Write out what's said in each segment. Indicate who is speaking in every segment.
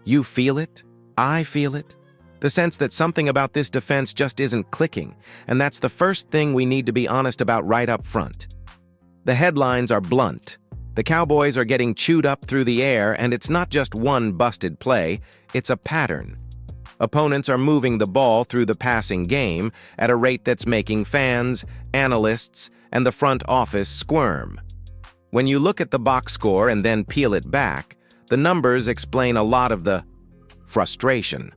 Speaker 1: You feel it? I feel it. The sense that something about this defense just isn't clicking, and that's the first thing we need to be honest about right up front. The headlines are blunt. The Cowboys are getting chewed up through the air, and it's not just one busted play, it's a pattern. Opponents are moving the ball through the passing game at a rate that's making fans, analysts, and the front office squirm. When you look at the box score and then peel it back, the numbers explain a lot of the frustration.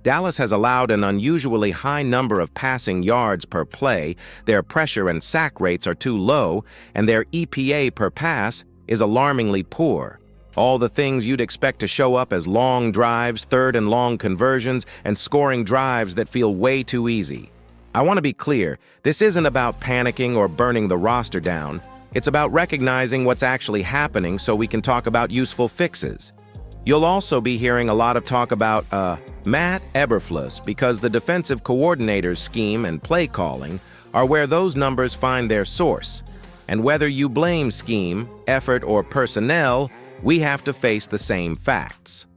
Speaker 1: Dallas has allowed an unusually high number of passing yards per play, their pressure and sack rates are too low, and their EPA per pass is alarmingly poor. All the things you'd expect to show up as long drives, third and long conversions, and scoring drives that feel way too easy. I want to be clear, this isn't about panicking or burning the roster down. It's about recognizing what's actually happening so we can talk about useful fixes. You'll also be hearing a lot of talk about Matt Eberflus because the defensive coordinator's scheme and play calling are where those numbers find their source. And whether you blame scheme, effort, or personnel, we have to face the same facts.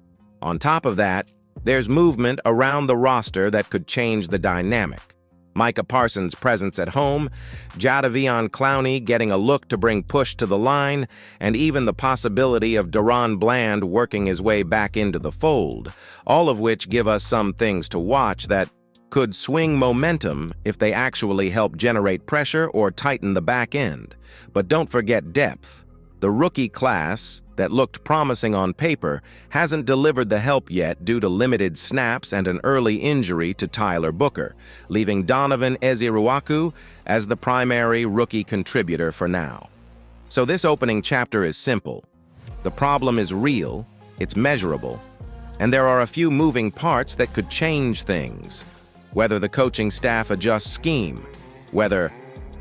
Speaker 1: On top of that, there's movement around the roster that could change the dynamic. Micah Parsons' presence at home, Jadeveon Clowney getting a look to bring push to the line, and even the possibility of Deron Bland working his way back into the fold, all of which give us some things to watch that could swing momentum if they actually help generate pressure or tighten the back end. But don't forget depth. The rookie class that looked promising on paper hasn't delivered the help yet due to limited snaps and an early injury to Tyler Booker, leaving Donovan Ezeruaku as the primary rookie contributor for now. So this opening chapter is simple. The problem is real, it's measurable, and there are a few moving parts that could change things. Whether the coaching staff adjusts scheme, whether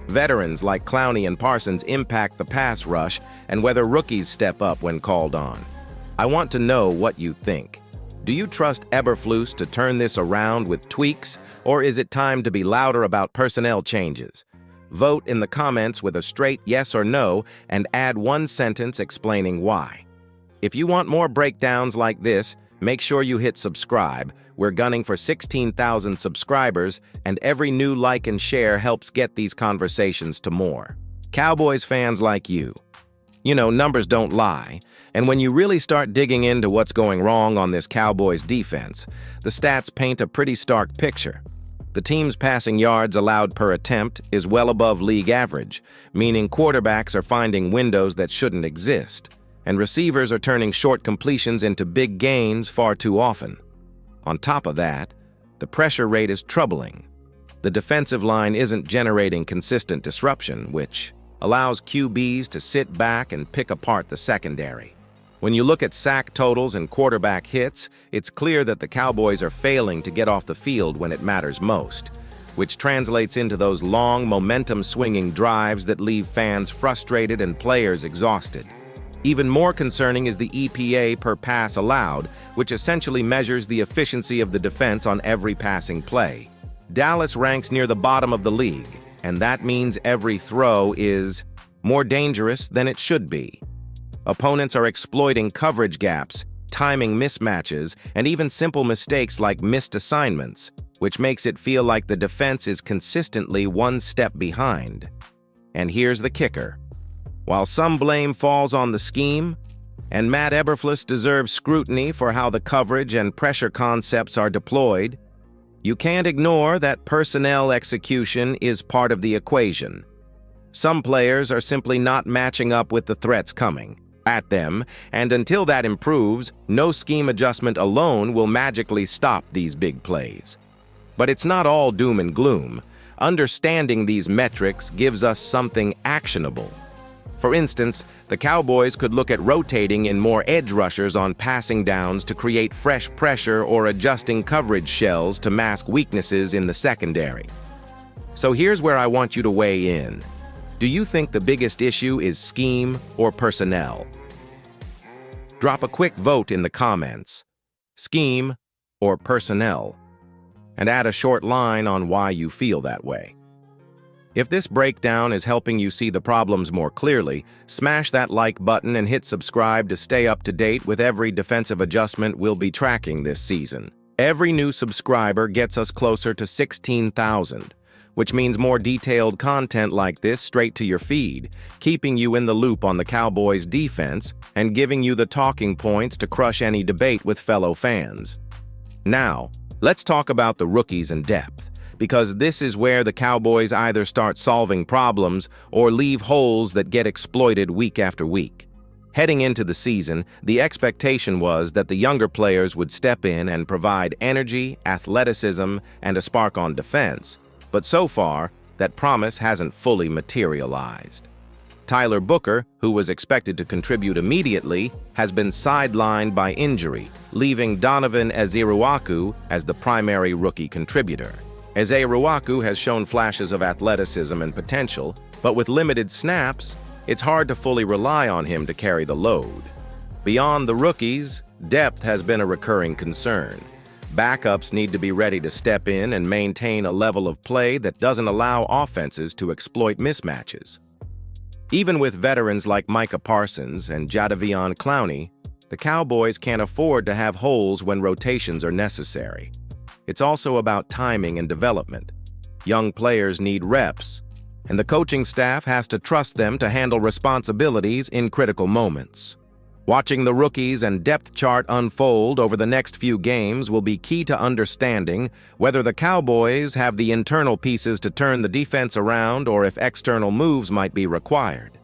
Speaker 1: veterans like Clowney and Parsons impact the pass rush, and whether rookies step up when called on. I want to know what you think. Do you trust Eberflus to turn this around with tweaks, or is it time to be louder about personnel changes? Vote in the comments with a straight yes or no and add one sentence explaining why. If you want more breakdowns like this, make sure you hit subscribe. We're gunning for 16,000 subscribers, and every new like and share helps get these conversations to more Cowboys fans like you. You know, numbers don't lie, and when you really start digging into what's going wrong on this Cowboys defense, the stats paint a pretty stark picture. The team's passing yards allowed per attempt is well above league average, meaning quarterbacks are finding windows that shouldn't exist, and receivers are turning short completions into big gains far too often. On top of that, the pressure rate is troubling. The defensive line isn't generating consistent disruption, which allows QBs to sit back and pick apart the secondary. When you look at sack totals and quarterback hits, it's clear that the Cowboys are failing to get off the field when it matters most, which translates into those long, momentum-swinging drives that leave fans frustrated and players exhausted. Even more concerning is the EPA per pass allowed, which essentially measures the efficiency of the defense on every passing play. Dallas ranks near the bottom of the league, and that means every throw is more dangerous than it should be. Opponents are exploiting coverage gaps, timing mismatches, and even simple mistakes like missed assignments, which makes it feel like the defense is consistently one step behind. And here's the kicker. While some blame falls on the scheme, and Matt Eberflus deserves scrutiny for how the coverage and pressure concepts are deployed, you can't ignore that personnel execution is part of the equation. Some players are simply not matching up with the threats coming at them, and until that improves, no scheme adjustment alone will magically stop these big plays. But it's not all doom and gloom. Understanding these metrics gives us something actionable. For instance, the Cowboys could look at rotating in more edge rushers on passing downs to create fresh pressure or adjusting coverage shells to mask weaknesses in the secondary. So here's where I want you to weigh in. Do you think the biggest issue is scheme or personnel? Drop a quick vote in the comments, scheme or personnel, and add a short line on why you feel that way. If this breakdown is helping you see the problems more clearly, smash that like button and hit subscribe to stay up to date with every defensive adjustment we'll be tracking this season. Every new subscriber gets us closer to 16,000, which means more detailed content like this straight to your feed, keeping you in the loop on the Cowboys' defense and giving you the talking points to crush any debate with fellow fans. Now, let's talk about the rookies in depth, because this is where the Cowboys either start solving problems or leave holes that get exploited week after week. Heading into the season, the expectation was that the younger players would step in and provide energy, athleticism, and a spark on defense, but so far, that promise hasn't fully materialized. Tyler Booker, who was expected to contribute immediately, has been sidelined by injury, leaving Donovan Ezeruaku as the primary rookie contributor. Ezeruaku has shown flashes of athleticism and potential, but with limited snaps, it's hard to fully rely on him to carry the load. Beyond the rookies, depth has been a recurring concern. Backups need to be ready to step in and maintain a level of play that doesn't allow offenses to exploit mismatches. Even with veterans like Micah Parsons and Jadeveon Clowney, the Cowboys can't afford to have holes when rotations are necessary. It's also about timing and development. Young players need reps, and the coaching staff has to trust them to handle responsibilities in critical moments. Watching the rookies and depth chart unfold over the next few games will be key to understanding whether the Cowboys have the internal pieces to turn the defense around or if external moves might be required.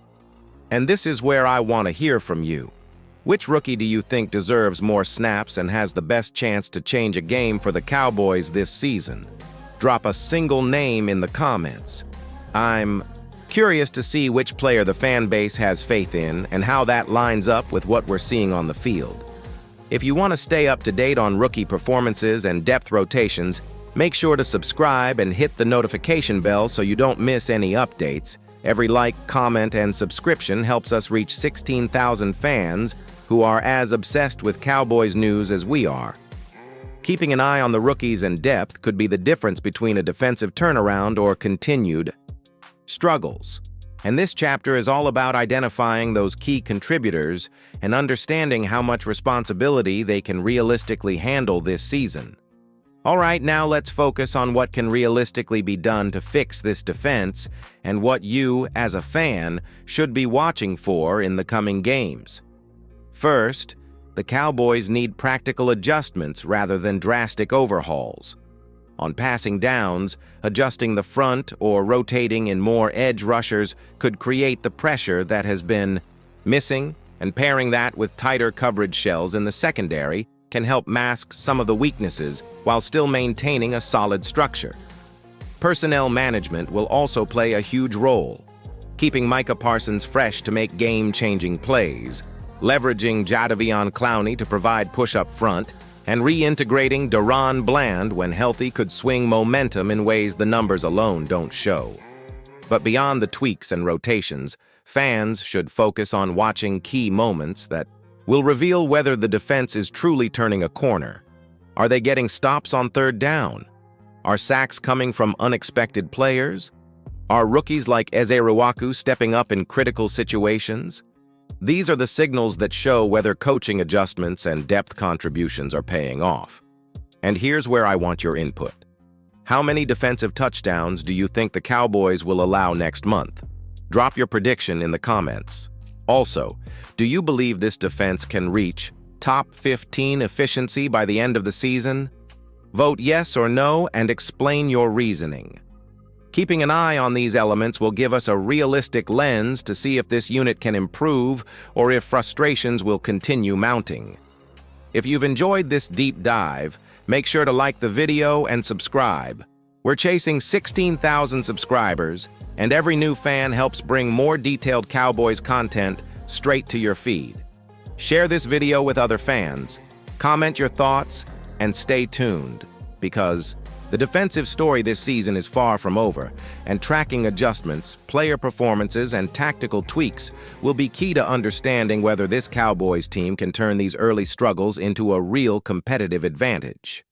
Speaker 1: And this is where I want to hear from you. Which rookie do you think deserves more snaps and has the best chance to change a game for the Cowboys this season? Drop a single name in the comments. I'm curious to see which player the fan base has faith in and how that lines up with what we're seeing on the field. If you want to stay up to date on rookie performances and depth rotations, make sure to subscribe and hit the notification bell so you don't miss any updates. Every like, comment, and subscription helps us reach 16,000 fans who are as obsessed with Cowboys news as we are. Keeping an eye on the rookies and depth could be the difference between a defensive turnaround or continued struggles. And this chapter is all about identifying those key contributors and understanding how much responsibility they can realistically handle this season. All right, now let's focus on what can realistically be done to fix this defense and what you, as a fan, should be watching for in the coming games. First, the Cowboys need practical adjustments rather than drastic overhauls. On passing downs, adjusting the front or rotating in more edge rushers could create the pressure that has been missing, and pairing that with tighter coverage shells in the secondary can help mask some of the weaknesses while still maintaining a solid structure. Personnel management will also play a huge role, keeping Micah Parsons fresh to make game-changing plays, leveraging Jadeveon Clowney to provide push up front, and reintegrating Deron Bland when healthy could swing momentum in ways the numbers alone don't show. But beyond the tweaks and rotations, fans should focus on watching key moments that will reveal whether the defense is truly turning a corner. Are they getting stops on third down? Are sacks coming from unexpected players? Are rookies like Ezeruaku stepping up in critical situations? These are the signals that show whether coaching adjustments and depth contributions are paying off. And here's where I want your input. How many defensive touchdowns do you think the Cowboys will allow next month? Drop your prediction in the comments. Also, do you believe this defense can reach top 15 efficiency by the end of the season? Vote yes or no and explain your reasoning. Keeping an eye on these elements will give us a realistic lens to see if this unit can improve or if frustrations will continue mounting. If you've enjoyed this deep dive, make sure to like the video and subscribe. We're chasing 16,000 subscribers, and every new fan helps bring more detailed Cowboys content straight to your feed. Share this video with other fans, comment your thoughts, and stay tuned, because the defensive story this season is far from over, and tracking adjustments, player performances, and tactical tweaks will be key to understanding whether this Cowboys team can turn these early struggles into a real competitive advantage.